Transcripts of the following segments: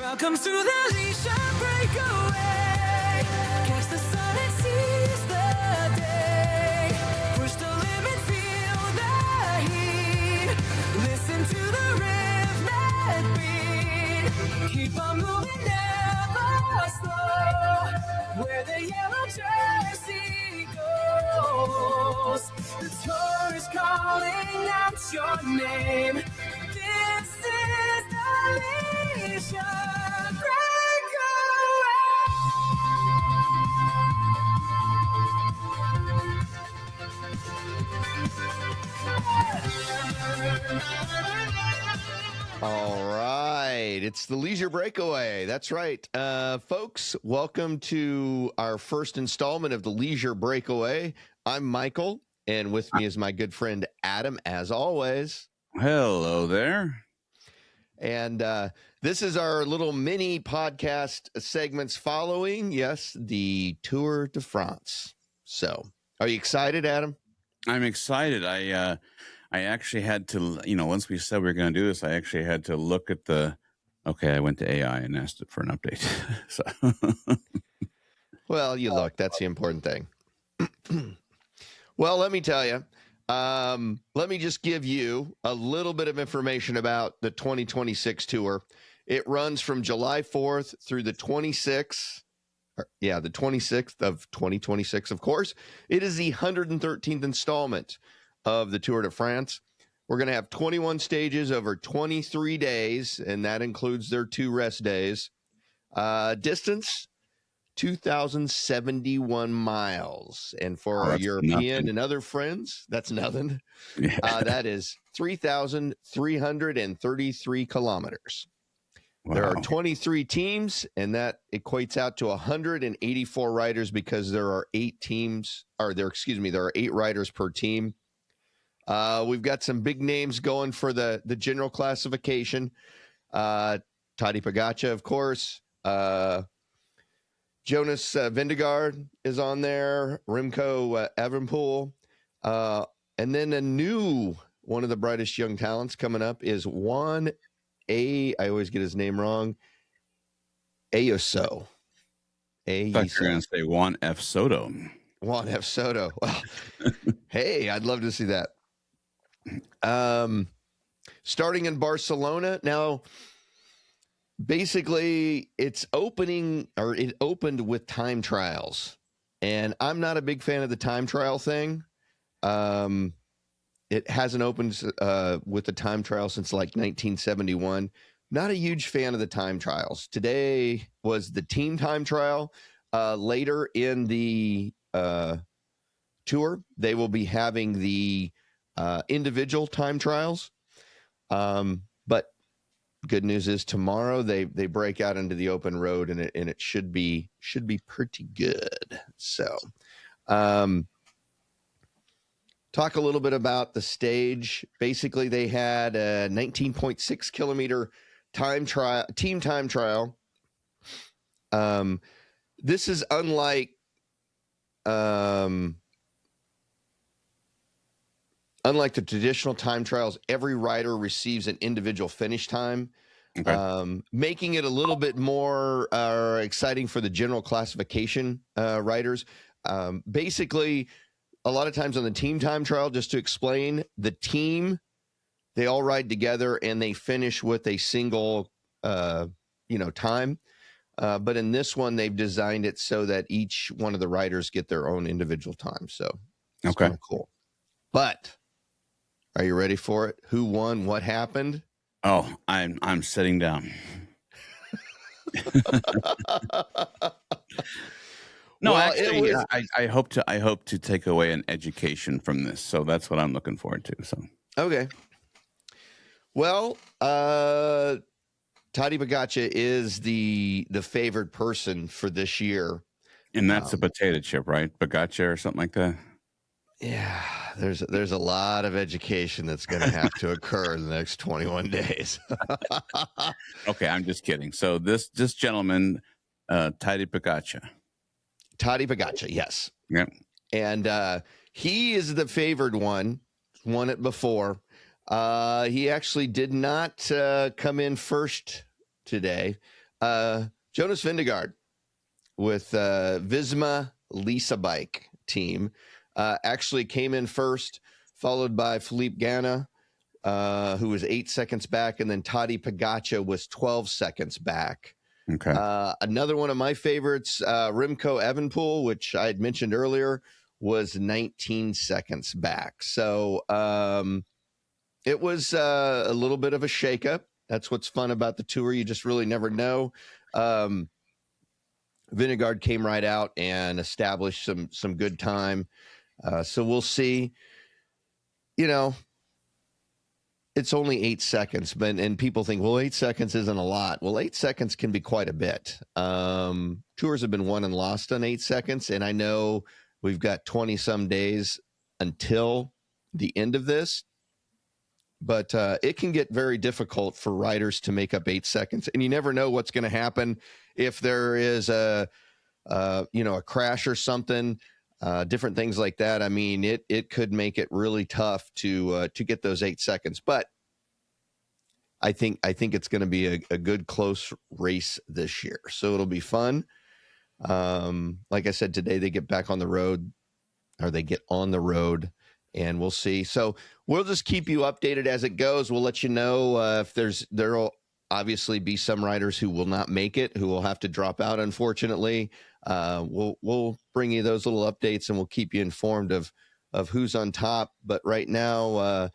Welcome to the Leisure Breakaway. Catch the sun and seize the day. Push the limit, feel the heat. Listen to the rhythm beat. Keep on moving, never slow. Where the yellow jersey goes. The tour is calling out your name. This is the Leisure All right, it's the Leisure Breakaway. That's right. Folks, welcome to our first installment of the Leisure Breakaway. I'm Michael, and with me is my good friend Adam, as always. Hello there. And this is our little mini podcast segments following, yes, the Tour de France. So, are you excited, Adam? I'm excited. I actually had to, once we said we were going to do this, I actually had to look at I went to AI and asked it for an update. So, well, you look, that's the important thing. Well, let me tell you, let me just give you a little bit of information about the 2026 tour. It runs from July 4th through the 26th. The 26th of 2026, of course. It is the 113th installment of the Tour de France. We're going to have 21 stages over 23 days, and that includes their 2 rest days. Distance, 2,071 miles. And for our European and other friends, that's nothing. Yeah. That is 3,333 kilometers. Wow. There are 23 teams, and that equates out to 184 riders because there are 8 riders per team. We've got some big names going for the general classification. Tadej Pogacar, of course. Jonas Vingegaard is on there. Remco Evenepoel. And then one of the brightest young talents coming up is I always get his name wrong. Ayuso. I thought you were going to say Juan F. Soto. Juan F. Soto. Well, hey, I'd love to see that. Starting in Barcelona. Now, basically, it opened with time trials. And I'm not a big fan of the time trial thing. It hasn't opened with the time trial since like 1971. Not a huge fan of the time trials. Today was the team time trial. Later in the tour, they will be having the individual time trials. But good news is tomorrow they break out into the open road, and it should be pretty good. So, talk a little bit about the stage. Basically, they had a 19.6 kilometer team time trial. This is unlike the traditional time trials. Every rider receives an individual finish time, making it a little bit more exciting for the general classification riders. Basically, a lot of times on the team time trial, just to explain, the team, they all ride together and they finish with a single, time. But in this one, they've designed it so that each one of the riders get their own individual time. So it's kind of cool. But are you ready for it? Who won? What happened? Oh, I'm sitting down. No, well, actually, I hope to take away an education from this. So that's what I'm looking forward to. So okay. Well, Tadej Pogacar is the favored person for this year, and that's a potato chip, right? Pogacar or something like that. Yeah, there's a lot of education that's going to have to occur in the next 21 days. Okay, I'm just kidding. So this gentleman, Tadej Pogacar. Tadej Pogacar, yes. Yep. And he is the favored one. Won it before. He actually did not come in first today. Jonas Vingegaard with Visma Lease bike team actually came in first, followed by Filippo Ganna, who was 8 seconds back, and then Tadej Pogacar was 12 seconds back. Okay. Another one of my favorites, Remco Evenepoel, which I had mentioned earlier, was 19 seconds back. So it was a little bit of a shakeup. That's what's fun about the tour. You just really never know. Vingegaard came right out and established some good time. So we'll see. You know, it's only 8 seconds, and people think, well, 8 seconds isn't a lot. Well, 8 seconds can be quite a bit. Tours have been won and lost on 8 seconds, and I know we've got 20-some days until the end of this, but it can get very difficult for riders to make up 8 seconds, and you never know what's going to happen if there is a crash or something. Different things like that. I mean, it could make it really tough to get those 8 seconds. But I think it's going to be a good close race this year, so it'll be fun. Like I said, today they get back on the road, or they get on the road, and we'll see. So we'll just keep you updated as it goes. We'll let you know if there'll obviously be some riders who will not make it, who will have to drop out, unfortunately. We'll bring you those little updates, and we'll keep you informed of who's on top. But right now,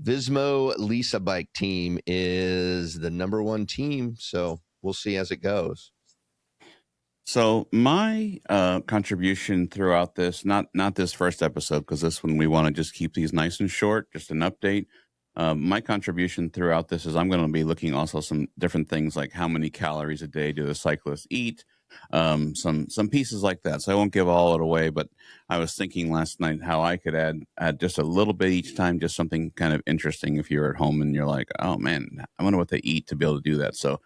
Visma Lease bike team is the number one team. So we'll see as it goes. So my contribution throughout this, not this first episode, because this one we want to just keep these nice and short, just an update. My contribution throughout this is I'm going to be looking also some different things like how many calories a day do the cyclists eat, some pieces like that. So I won't give all it away, but I was thinking last night how I could add just a little bit each time, just something kind of interesting if you're at home and you're like, oh man, I wonder what they eat to be able to do that. So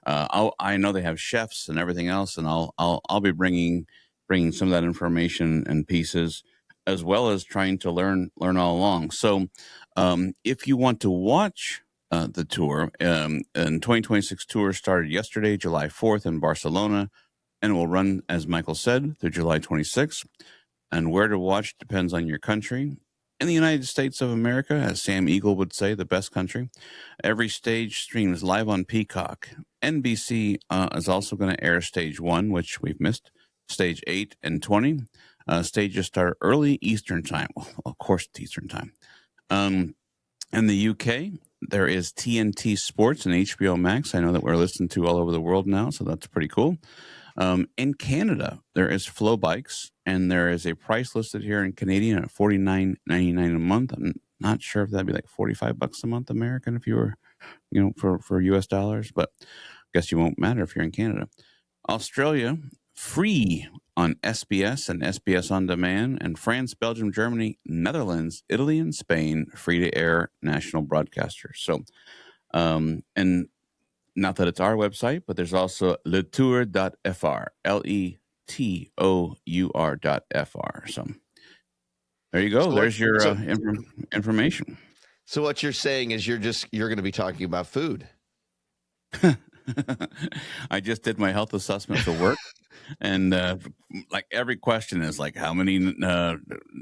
I know they have chefs and everything else, and I'll be bringing some of that information and pieces, as well as trying to learn all along. So if you want to watch the tour, and 2026 tour started yesterday, July 4th in Barcelona, and it will run, as Michael said, through July 26th. And where to watch depends on your country. In the United States of America, as Sam Eagle would say, the best country, every stage streams live on Peacock. NBC is also going to air stage 1, which we've missed, stage 8 and 20. Stages start early Eastern time. Well, of course, it's Eastern time. In the UK, there is TNT Sports and HBO Max. I know that we're listened to all over the world now, so that's pretty cool. In Canada, there is Flow Bikes, and there is a price listed here in Canadian at $49.99 a month. I'm not sure if that'd be like $45 a month American if you were, for US dollars, but I guess you won't matter if you're in Canada. Australia, free on SBS and SBS On Demand, and France, Belgium, Germany, Netherlands, Italy, and Spain, free-to-air national broadcasters. So, and not that it's our website, but there's also letour.fr, LETOUR.fr. So there you go. So there's your information. So what you're saying is you're going to be talking about food. I just did my health assessment for work. And like every question is like, how many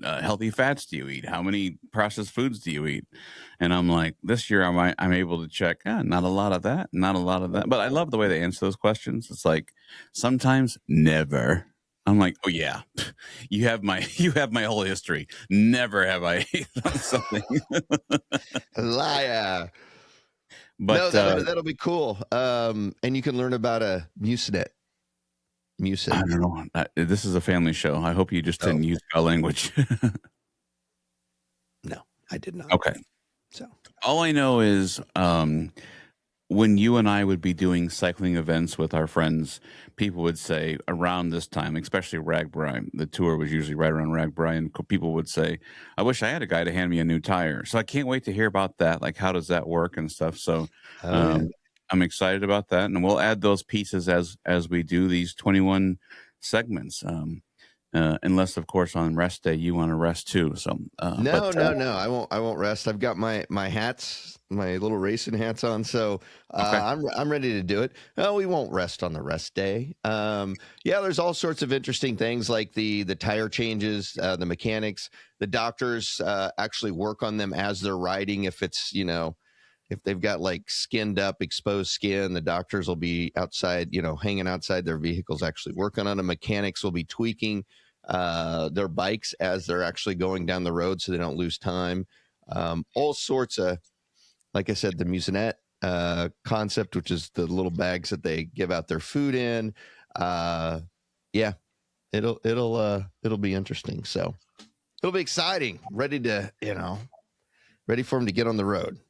healthy fats do you eat? How many processed foods do you eat? And I'm like, this year I'm able to check, not a lot of that, not a lot of that. But I love the way they answer those questions. It's like sometimes never. I'm like, oh yeah, you have my whole history. Never have I eaten something. Liar. But no, that'll be cool. And you can learn about a mucin. I don't know. This is a family show. I hope you just didn't use foul language. No, I did not. Okay. So all I know is when you and I would be doing cycling events with our friends, people would say around this time, especially RAGBRAI, the tour was usually right around RAGBRAI, and people would say, I wish I had a guy to hand me a new tire. So I can't wait to hear about that. Like, how does that work and stuff? So I'm excited about that, and we'll add those pieces as we do these 21 segments. unless, of course, on rest day you want to rest too. So No. I won't rest. I've got my hats, my little racing hats on, so Okay. I'm ready to do it. No, we won't rest on the rest day. Yeah, there's all sorts of interesting things like the tire changes, the mechanics, the doctors actually work on them as they're riding. If it's if they've got like skinned up, exposed skin, the doctors will be outside, hanging outside their vehicles, actually working on them. Mechanics will be tweaking their bikes as they're actually going down the road so they don't lose time. All sorts of, like I said, the Musinette concept, which is the little bags that they give out their food in. Yeah, it'll be interesting. So it'll be exciting. Ready for them to get on the road.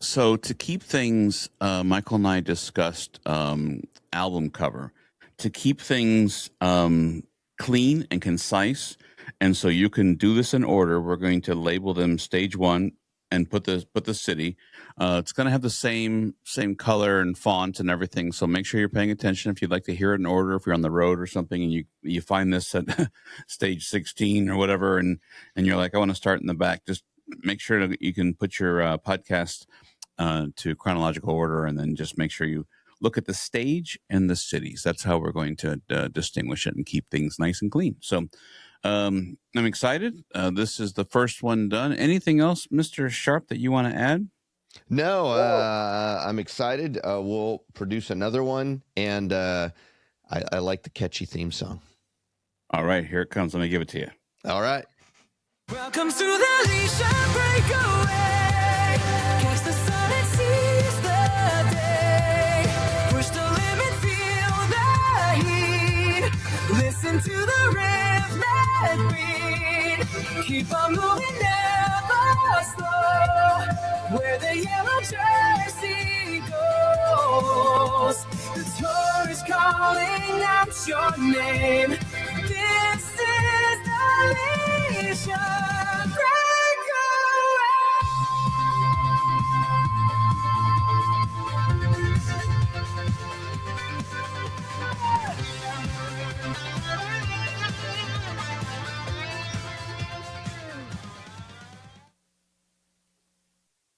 So to keep things, Michael and I discussed album cover to keep things clean and concise, and so you can do this in order. We're going to label them stage 1 and put the city. It's going to have the same color and font and everything. So make sure you're paying attention if you'd like to hear it in order. If you're on the road or something and you find this at stage 16 or whatever, and you're like, I want to start in the back, just make sure that you can put your podcast to chronological order, and then just make sure you look at the stage and the cities. That's how we're going to distinguish it and keep things nice and clean. So I'm excited. This is the first one done. Anything else, Mr. Sharp, that you want to add? No, I'm excited. We'll produce another one, and I like the catchy theme song. All right, here it comes. Let me give it to you. All right. Welcome to the Leisure Breakaway. Catch the sun and seize the day. Push the limit, feel the heat. Listen to the rhythmic beat. Keep on moving, never slow. Where the yellow jersey goes. The tour is calling out your name.